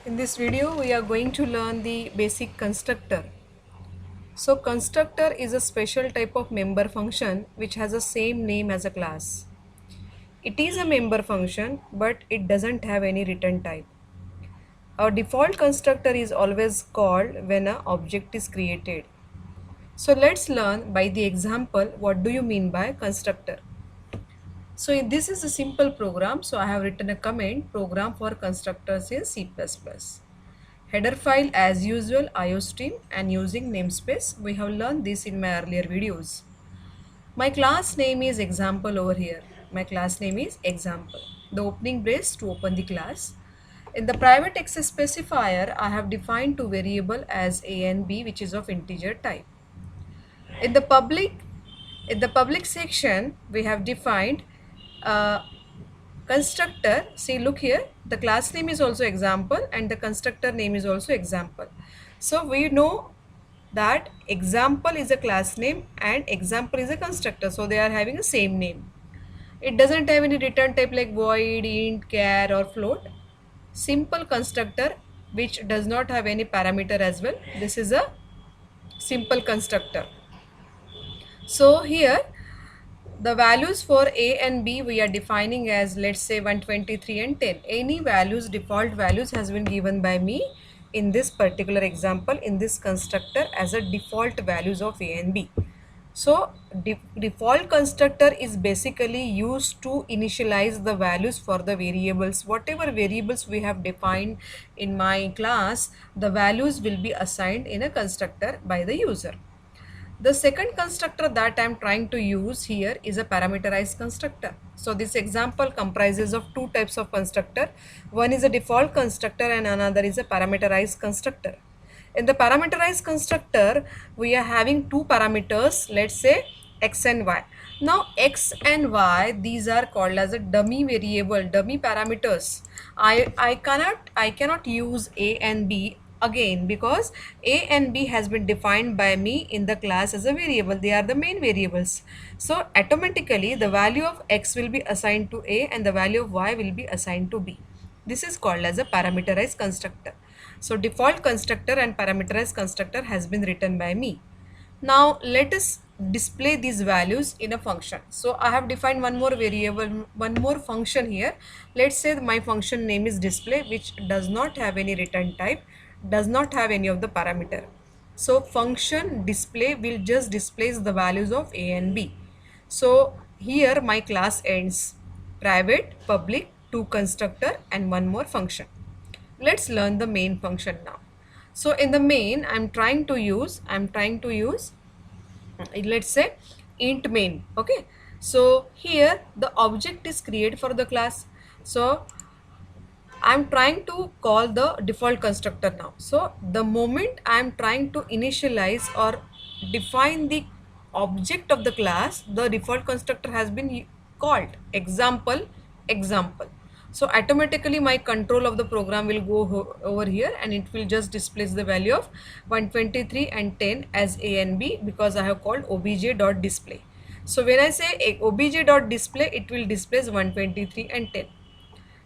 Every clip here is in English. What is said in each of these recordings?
In this video, we are going to learn the basic constructor. So constructor is a special type of member function which has the same name as a class. It is a member function, but it doesn't have any return type. Our default constructor is always called when an object is created. So let's learn by the example what do you mean by constructor. So this is a simple program. So I have written a comment program for constructors in C++. Header file as usual iostream and using namespace. We have learned this in my earlier videos. My class name is example over here. My class name is example. The opening brace to open the class. In the private access specifier, I have defined two variables as a and b, which is of integer type. In the public section, we have defined constructor. See, look here, the class name is also example and the constructor name is also example. So we know that example is a class name and example is a constructor, so they are having the same name. It doesn't have any return type like void, int, char or float. Simple constructor which does not have any parameter as well. This is a simple constructor. So here the values for a and b we are defining as, let's say, 123 and 10. Any values, default values has been given by me in this particular example in this constructor as a default values of a and b. So default constructor is basically used to initialize the values for the variables. Whatever variables we have defined in my class, the values will be assigned in a constructor by the user. The second constructor that I am trying to use here is a parameterized constructor. So this example comprises of two types of constructor. One is a default constructor and another is a parameterized constructor. In the parameterized constructor, we are having two parameters, let's say x and y. Now x and y, these are called as a dummy variable, dummy parameters. I cannot use a and b again because a and b has been defined by me in the class as a variable. They are the main variables. So automatically the value of x will be assigned to a and the value of y will be assigned to b. This is called as a parameterized constructor. So default constructor and parameterized constructor has been written by me. Now let us display these values in a function. So I have defined one more variable, one more function here. Let's say my function name is display, which does not have any return type, does not have any of the parameter. So function display will just displays the values of a and b. So here my class ends. Private, public, two constructor and one more function. Let's learn the main function now. So in the main, I'm trying to use let's say int main. Okay, so here the object is created for the class. So I'm trying to call the default constructor now. So the moment I'm trying to initialize or define the object of the class, the default constructor has been called example example. So automatically my control of the program will go over here and it will just displays the value of 123 and 10 as a and b because I have called obj.display. So when I say obj.display, it will displays 123 and 10.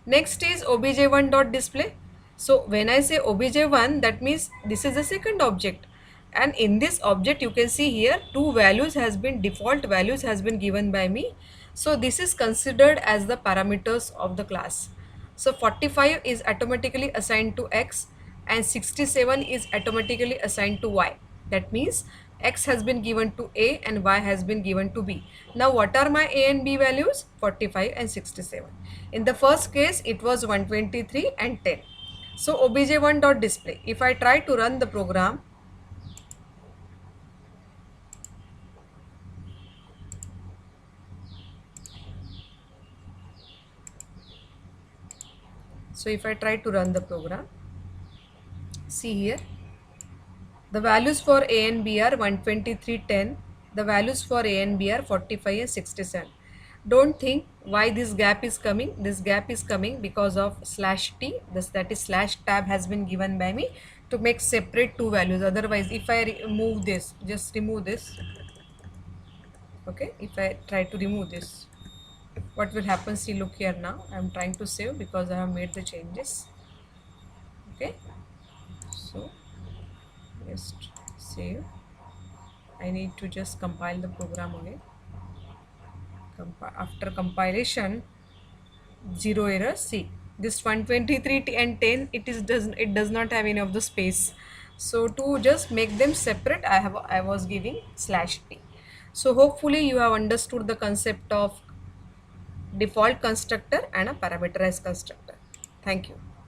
Next is obj1.display. So when I say obj1, that means this is the second object, and in this object you can see here two values has been, default values has been given by me. So this is considered as the parameters of the class. So 45 is automatically assigned to x and 67 is automatically assigned to y. That means x has been given to a and y has been given to b. Now what are my a and b values? 45 and 67. In the first case it was 123 and 10. So obj1.display, if I try to run the program, so if I try to run the program, see here the values for a and b are 123, 10. The values for a and b are 45 and 67. Don't think why this gap is coming. This gap is coming because of /t. That is slash tab has been given by me to make separate two values. Otherwise, if I remove this, just remove this. Okay, if I try to remove this, what will happen? See, look here now. I am trying to save because I have made the changes. Okay, so just save. I need to just compile the program again. After compilation, zero error. See, this 123 and 10, it does not have any of the space. So to just make them separate, I was giving /t. So hopefully you have understood the concept of default constructor and a parameterized constructor. Thank you.